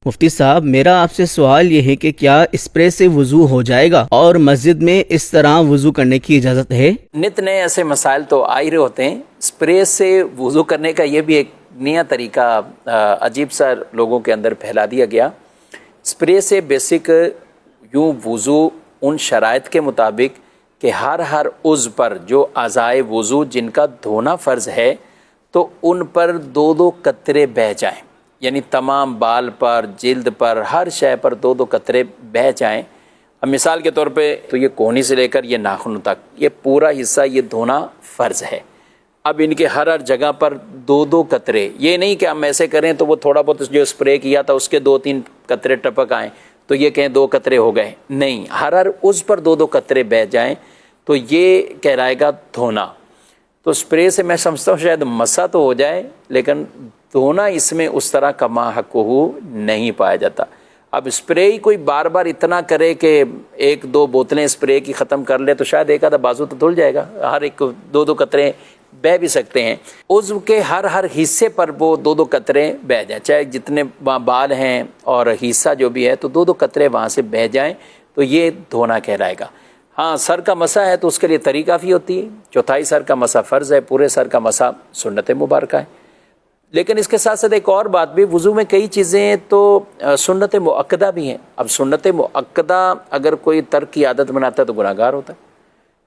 مفتی صاحب، میرا آپ سے سوال یہ ہے کہ کیا اسپرے سے وضو ہو جائے گا اور مسجد میں اس طرح وضو کرنے کی اجازت ہے؟ نت نئے ایسے مسائل تو آ ہی رہے ہوتے ہیں۔ اسپرے سے وضو کرنے کا یہ بھی ایک نیا طریقہ عجیب سا لوگوں کے اندر پھیلا دیا گیا۔ اسپرے سے بیسک یوں وضو ان شرائط کے مطابق کہ ہر عضو پر جو اعضائے وضو جن کا دھونا فرض ہے تو ان پر 2 قطرے بہہ جائیں، یعنی تمام بال پر، جلد پر، ہر شے پر 2 قطرے بہہ جائیں۔ اب مثال کے طور پہ تو یہ کونی سے لے کر یہ ناخن تک یہ پورا حصہ یہ دھونا فرض ہے۔ اب ان کے ہر جگہ پر 2 قطرے، یہ نہیں کہ ہم ایسے کریں تو وہ تھوڑا بہت جو اسپرے کیا تھا اس کے 2-3 قطرے ٹپک آئیں تو یہ کہیں 2 قطرے ہو گئے، نہیں، ہر اس پر 2 قطرے بہہ جائیں تو یہ کہلائے گا دھونا۔ تو اسپرے سے میں سمجھتا ہوں شاید مسا تو ہو جائے لیکن دھونا اس میں اس طرح کا ما حق ہو نہیں پایا جاتا۔ اب اسپرے ہی کوئی بار بار اتنا کرے کہ 1-2 بوتلیں اسپرے کی ختم کر لے تو شاید ایک آدھا بازو تو دھل جائے گا، ہر ایک 2 قطرے بہہ بھی سکتے ہیں۔ عضو کے ہر حصے پر وہ 2 قطرے بہہ جائیں، چاہے جتنے بال ہیں اور حصہ جو بھی ہے تو 2 قطرے وہاں سے بہہ جائیں تو یہ دھونا کہلائے گا۔ ہاں، سر کا مسح ہے تو اس کے لیے تری کافی ہوتی ہے، 1/4 سر کا مسح فرض ہے، پورے سر کا مسح سنت مبارکہ ہے۔ لیکن اس کے ساتھ ساتھ ایک اور بات بھی، وضو میں کئی چیزیں تو سنت مؤکدہ بھی ہیں۔ اب سنت مؤکدہ اگر کوئی ترک کی عادت بناتا ہے تو گناہ گار ہوتا ہے،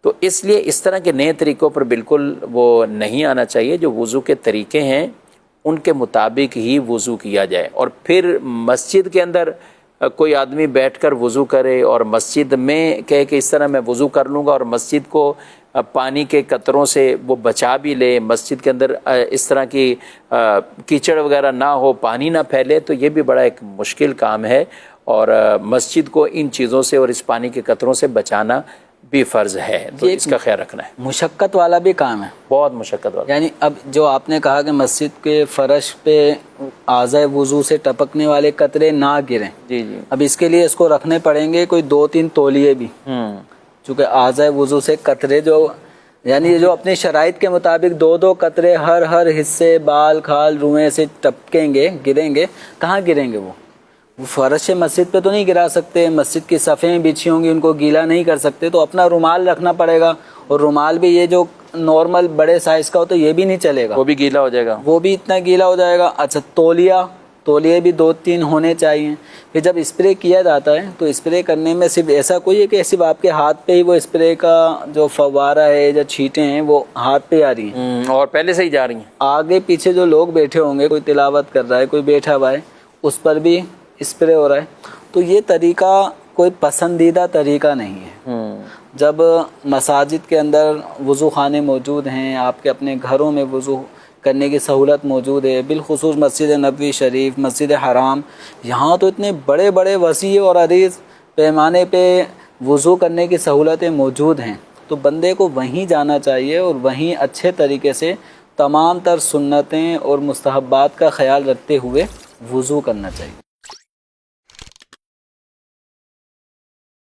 تو اس لیے اس طرح کے نئے طریقوں پر بالکل وہ نہیں آنا چاہیے۔ جو وضو کے طریقے ہیں ان کے مطابق ہی وضو کیا جائے، اور پھر مسجد کے اندر کوئی آدمی بیٹھ کر وضو کرے اور مسجد میں کہے کہ اس طرح میں وضو کر لوں گا اور مسجد کو پانی کے قطروں سے وہ بچا بھی لے، مسجد کے اندر اس طرح کی کیچڑ وغیرہ نہ ہو، پانی نہ پھیلے، تو یہ بھی بڑا ایک مشکل کام ہے، اور مسجد کو ان چیزوں سے اور اس پانی کے قطروں سے بچانا بھی فرض ہے، تو اس کا خیال رکھنا ہے۔ مشقت والا بھی کام ہے، بہت مشقت والا۔ یعنی اب جو آپ نے کہا کہ مسجد کے فرش پہ اعضائے وضو سے ٹپکنے والے قطرے نہ گریں، جی، اب اس کے لیے اس کو رکھنے پڑیں گے کوئی 2-3 تولیے بھی، چونکہ اعضائے وضو سے قطرے جو یعنی جو اپنی شرائط کے مطابق 2 قطرے ہر حصے، بال، کھال، روئیں سے ٹپکیں گے، گریں گے، کہاں گریں گے؟ وہ فرش مسجد پہ تو نہیں گرا سکتے، مسجد کی صفیں بچھی ہوں گی ان کو گیلا نہیں کر سکتے، تو اپنا رومال رکھنا پڑے گا، اور رومال بھی یہ جو نارمل بڑے سائز کا ہو تو یہ بھی نہیں چلے گا، وہ بھی گیلا ہو جائے گا، وہ بھی اتنا گیلا ہو جائے گا۔ اچھا، تولیے بھی 2-3 ہونے چاہیے۔ پھر جب اسپرے کیا جاتا ہے تو اسپرے کرنے میں صرف ایسا کوئی ہے کہ صرف آپ کے ہاتھ پہ ہی وہ اسپرے کا جو فوارہ ہے یا چھینٹیں ہیں وہ ہاتھ پہ آ رہی ہیں اور پہلے سے ہی جا رہی ہیں، آگے پیچھے جو لوگ بیٹھے ہوں گے، کوئی تلاوت کر رہا ہے، کوئی بیٹھا ہوا ہے، اس پر بھی اسپرے ہو رہا ہے، تو یہ طریقہ کوئی پسندیدہ طریقہ نہیں ہے۔ جب مساجد کے اندر وضو خانے موجود ہیں، آپ کے اپنے گھروں میں وضو کرنے کی سہولت موجود ہے، بالخصوص مسجد نبوی شریف، مسجد حرام، یہاں تو اتنے بڑے بڑے وسیع اور عریض پیمانے پہ وضو کرنے کی سہولتیں موجود ہیں، تو بندے کو وہیں جانا چاہیے اور وہیں اچھے طریقے سے تمام تر سنتیں اور مستحبات کا خیال رکھتے ہوئے وضو کرنا چاہیے۔